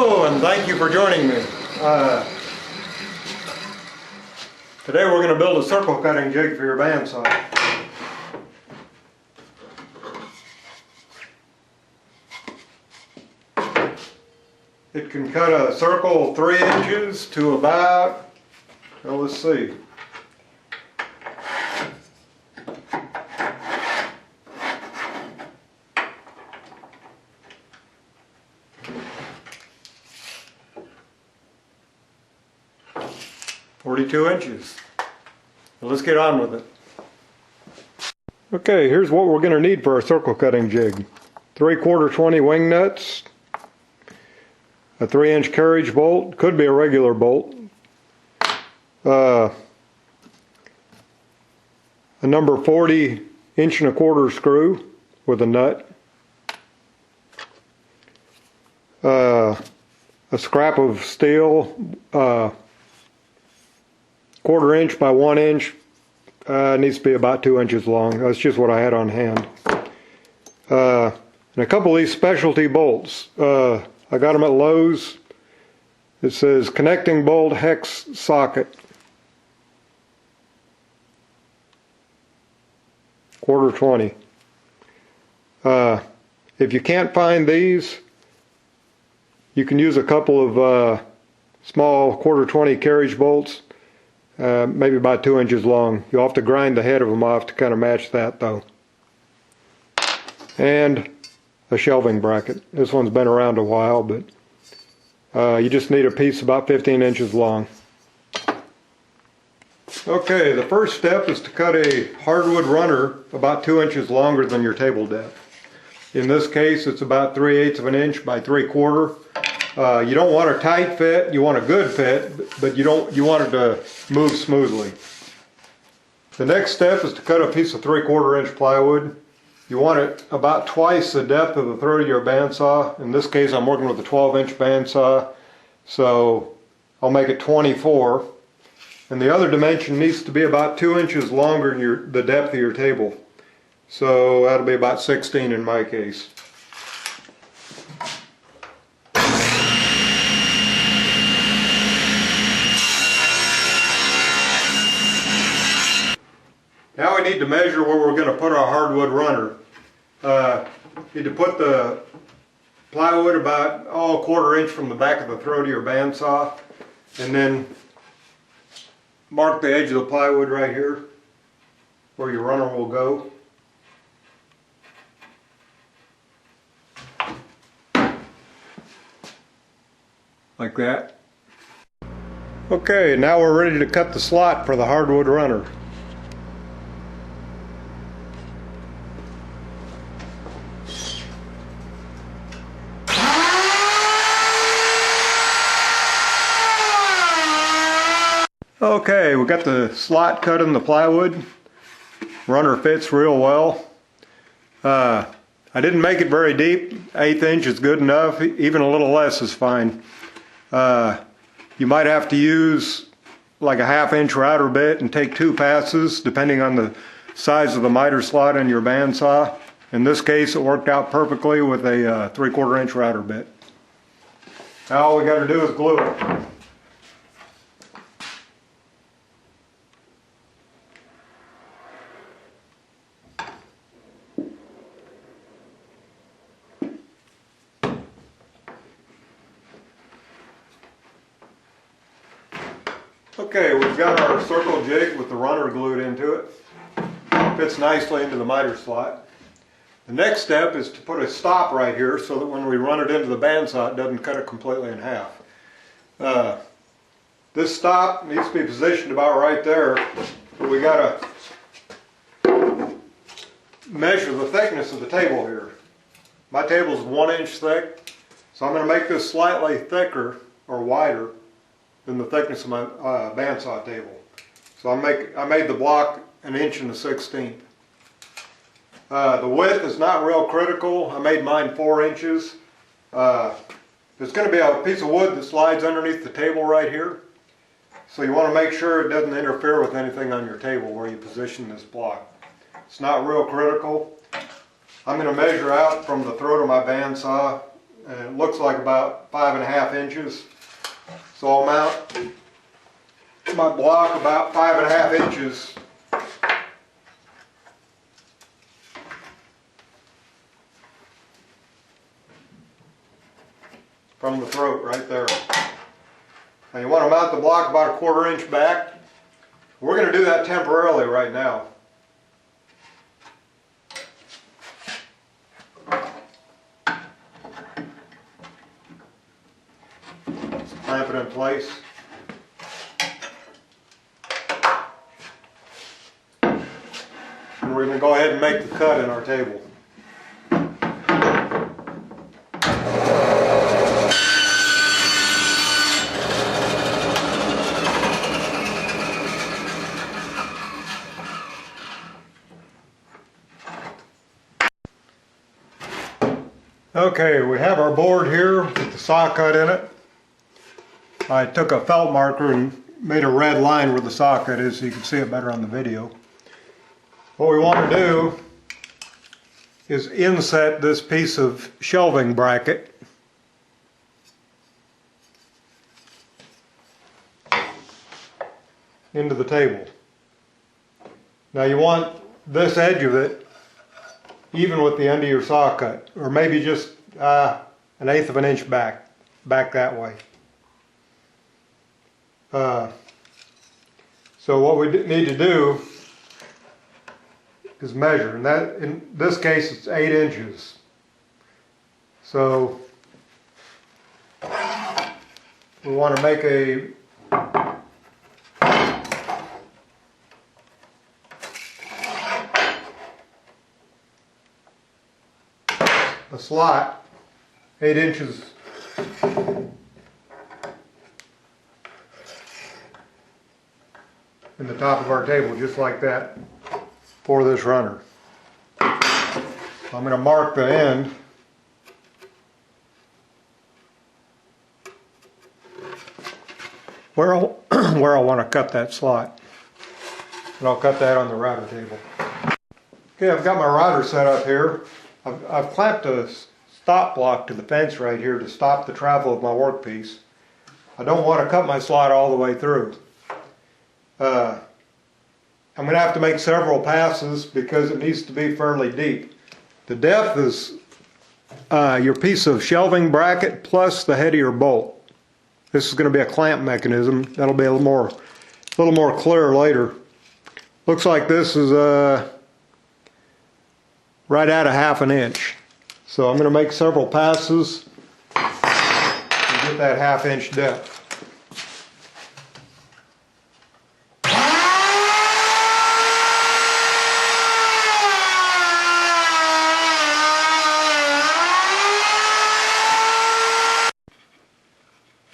Hello, and thank you for joining me. Today we're going to build a circle cutting jig for your bandsaw. It can cut a circle 3 inches to about, well, let's see, .42 inches. Well, let's get on with it. Okay, here's what we're going to need for our circle cutting jig. 3/4 20 wing nuts, a 3-inch carriage bolt, could be a regular bolt, a number 40 1.25" screw with a nut, a scrap of steel, 1/4 inch by 1 inch, needs to be about 2 inches long. That's just what I had on hand. And a couple of these specialty bolts. I got them at Lowe's. It says connecting bolt hex socket. 1/4 20. If you can't find these, you can use a couple of small 1/4 20 carriage bolts. Maybe about 2 inches long. You'll have to grind the head of them off to kind of match that though. And a shelving bracket. This one's been around a while, but you just need a piece about 15 inches long. Okay, the first step is to cut a hardwood runner about 2 inches longer than your table depth. In this case, it's about 3/8 of an inch by 3/4. You don't want a tight fit, you want a good fit, but you want it to move smoothly. The next step is to cut a piece of 3/4 inch plywood. You want it about twice the depth of the throat of your bandsaw. In this case, I'm working with a 12-inch bandsaw, so I'll make it 24. And the other dimension needs to be about 2 inches longer than the depth of your table. So that'll be about 16 in my case. Now we need to measure where we're going to put our hardwood runner. Need to put the plywood about 1/4 inch from the back of the throat of your bandsaw, and then mark the edge of the plywood right here where your runner will go. Like that. Okay, now we're ready to cut the slot for the hardwood runner. Okay, we got the slot cut in the plywood. Runner fits real well. I didn't make it very deep. 1/8 inch is good enough. Even a little less is fine. You might have to use like a 1/2 inch router bit and take 2 passes depending on the size of the miter slot in your bandsaw. In this case, it worked out perfectly with a 3/4 inch router bit. Now all we got to do is glue it. Okay, we've got our circle jig with the runner glued into it. Fits nicely into the miter slot. The next step is to put a stop right here so that when we run it into the bandsaw, it doesn't cut it completely in half. This stop needs to be positioned about right there, but we got to measure the thickness of the table here. My table is 1 inch thick, so I'm going to make this slightly thicker or wider than the thickness of my bandsaw table. So I made the block 1 1/16 inches. The width is not real critical. I made mine 4 inches. There's going to be a piece of wood that slides underneath the table right here. So you want to make sure it doesn't interfere with anything on your table where you position this block. It's not real critical. I'm going to measure out from the throat of my bandsaw and it looks like about 5.5 inches. So I'll mount my block about 5.5 inches from the throat right there. Now you want to mount the block about 1/4 inch back. We're going to do that temporarily right now. Just clamp it in place. And we're going to go ahead and make the cut in our table. Okay, we have our board here with the saw cut in it. I took a felt marker and made a red line where the saw cut is so you can see it better on the video. What we want to do is inset this piece of shelving bracket into the table. Now you want this edge of it even with the end of your saw cut, or maybe just 1/8 of an inch back that way. So what we need to do is measure, and that in this case it's 8 inches. So we want to make a slot 8 inches in the top of our table, just like that, for this runner. I'm going to mark the end where I want to cut that slot, and I'll cut that on the router table. Okay, I've got my router set up here. I've clamped a stop block to the fence right here to stop the travel of my workpiece. I don't want to cut my slot all the way through. I'm going to have to make several passes because it needs to be fairly deep. The depth is your piece of shelving bracket plus the head of your bolt. This is going to be a clamp mechanism. That'll be a little more clear later. Looks like this is right at 1/2 inch. So I'm going to make several passes and get that 1/2 inch depth.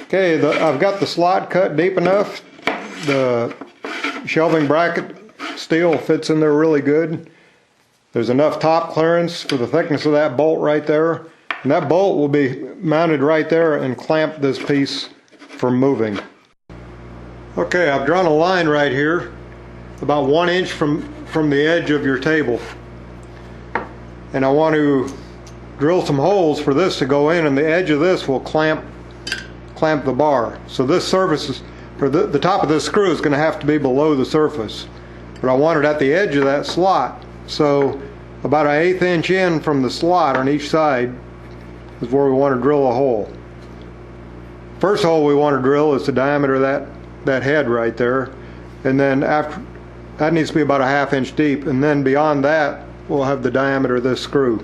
Okay, I've got the slot cut deep enough. The shelving bracket steel fits in there really good. There's enough top clearance for the thickness of that bolt right there. And that bolt will be mounted right there and clamp this piece from moving. Okay, I've drawn a line right here, about 1 inch from the edge of your table. And I want to drill some holes for this to go in, and the edge of this will clamp the bar. So this surface is, or the top of this screw is going to have to be below the surface. But I want it at the edge of that slot. So about 1/8 inch in from the slot on each side is where we want to drill a hole. First hole we want to drill is the diameter of that head right there, and then after that needs to be about 1/2 inch deep, and then beyond that we'll have the diameter of this screw.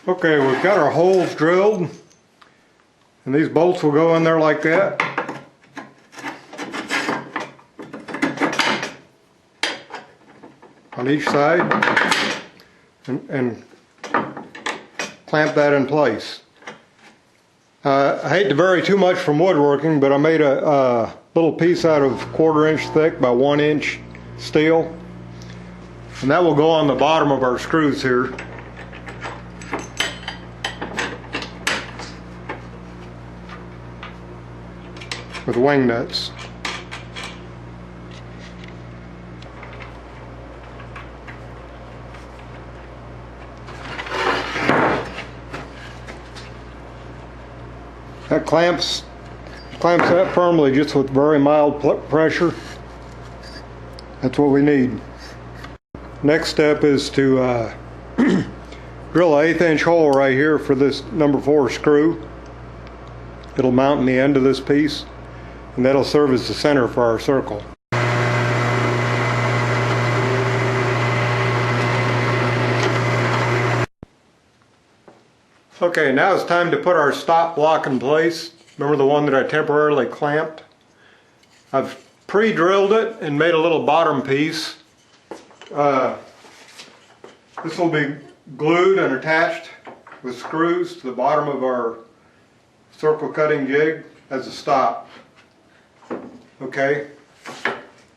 Okay, we've got our holes drilled, and these bolts will go in there like that. On each side, and clamp that in place. I hate to vary too much from woodworking, but I made a little piece out of 1/4 inch thick by 1 inch steel, and that will go on the bottom of our screws here. with wing nuts. That clamps that firmly just with very mild pressure. That's what we need. Next step is to drill an 1/8 inch hole right here for this number 4 screw. It'll mount in the end of this piece, and that'll serve as the center for our circle. Okay, now it's time to put our stop block in place. Remember the one that I temporarily clamped? I've pre-drilled it and made a little bottom piece. This will be glued and attached with screws to the bottom of our circle cutting jig as a stop. Okay.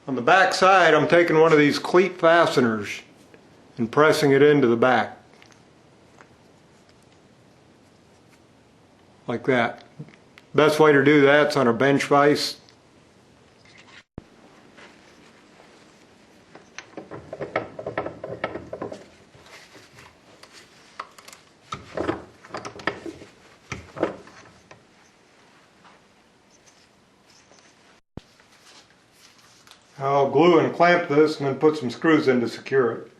On the back side, I'm taking one of these cleat fasteners and pressing it into the back. Like that. Best way to do that's on a bench vise. I'll glue and clamp this and then put some screws in to secure it.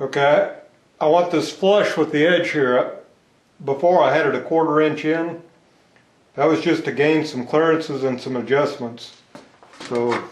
Okay, I want this flush with the edge here. Before I had it a 1/4 inch in. That was just to gain some clearances and some adjustments. So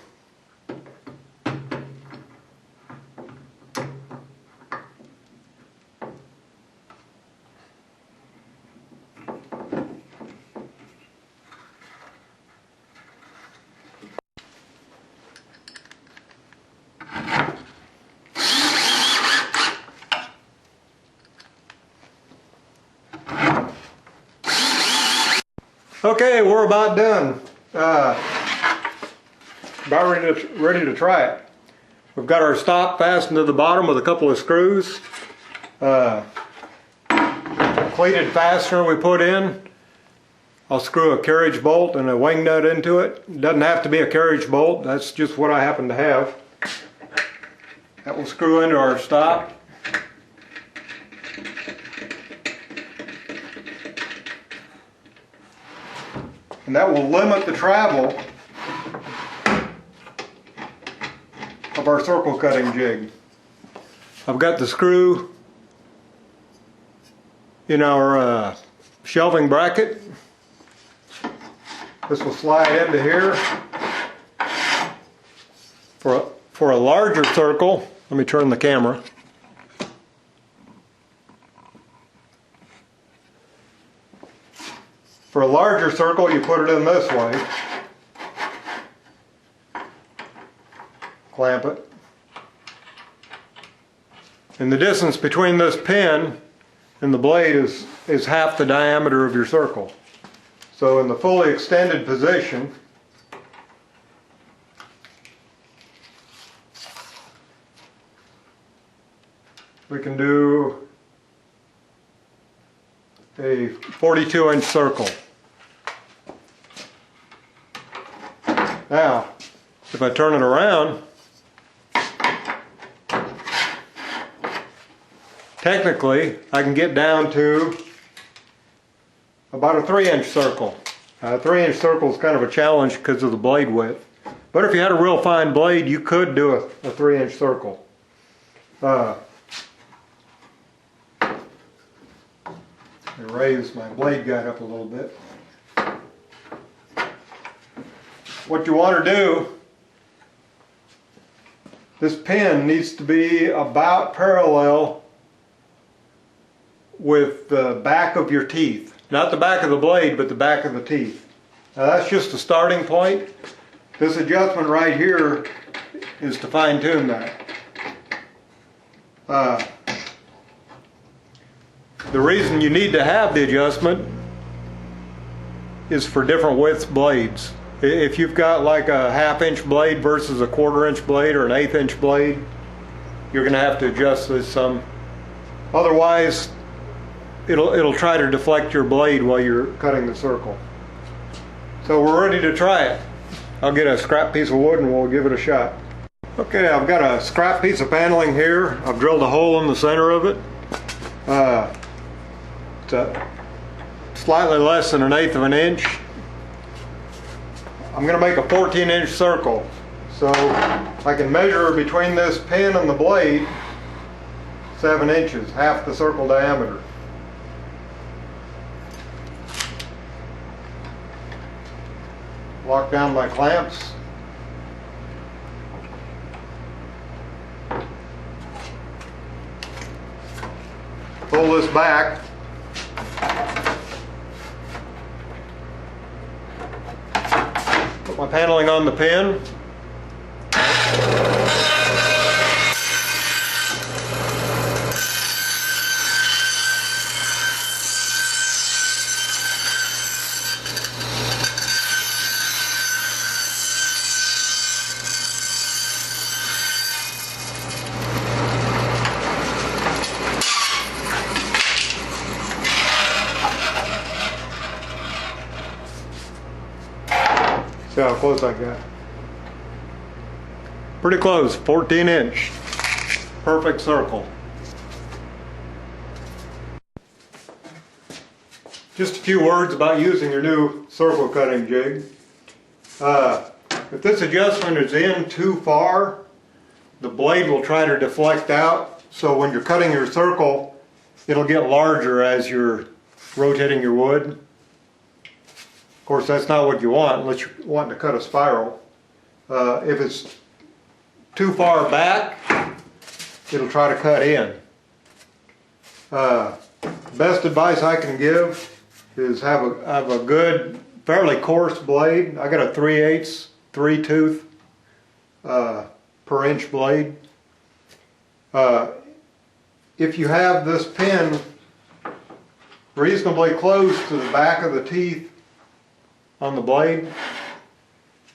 okay, we're about done. About ready to try it. We've got our stop fastened to the bottom with a couple of screws. Cleated fastener we put in. I'll screw a carriage bolt and a wing nut into it. It doesn't have to be a carriage bolt, that's just what I happen to have. That will screw into our stop. And that will limit the travel of our circle cutting jig. I've got the screw in our shelving bracket. This will slide into here. For a larger circle, let me turn the camera. For a larger circle, you put it in this way. Clamp it. And the distance between this pin and the blade is half the diameter of your circle. So in the fully extended position, we can do a 42-inch circle. Now, if I turn it around, technically I can get down to about a 3-inch circle. A 3-inch circle is kind of a challenge because of the blade width. But if you had a real fine blade, you could do a 3-inch circle. Raise my blade guide up a little bit. What you want to do, this pin needs to be about parallel with the back of your teeth. Not the back of the blade, but the back of the teeth. Now that's just a starting point. This adjustment right here is to fine tune that. The reason you need to have the adjustment is for different width blades. If you've got like a 1/2 inch blade versus a 1/4 inch blade or an 1/8 inch blade, you're going to have to adjust this some. Otherwise, it'll try to deflect your blade while you're cutting the circle. So we're ready to try it. I'll get a scrap piece of wood and we'll give it a shot. Okay, I've got a scrap piece of paneling here. I've drilled a hole in the center of it. It's slightly less than 1/8 of an inch. I'm going to make a 14-inch circle. So I can measure between this pin and the blade 7 inches, half the circle diameter. Lock down my clamps. Pull this back. Put my paneling on the pin. See how close I got. Pretty close, 14 inch. Perfect circle. Just a few words about using your new circle cutting jig. If this adjustment is in too far, the blade will try to deflect out. So when you're cutting your circle, it'll get larger as you're rotating your wood. Of course, that's not what you want unless you want to cut a spiral. If it's too far back, it'll try to cut in. Best advice I can give is have a good, fairly coarse blade. I got a 3/8, 3-tooth per inch blade. If you have this pin reasonably close to the back of the teeth on the blade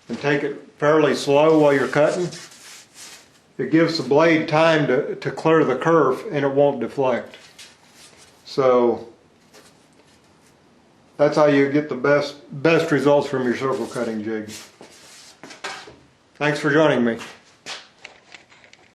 and take it fairly slow while you're cutting, it gives the blade time to clear the kerf and it won't deflect. So that's how you get the best results from your circle cutting jig. Thanks for joining me.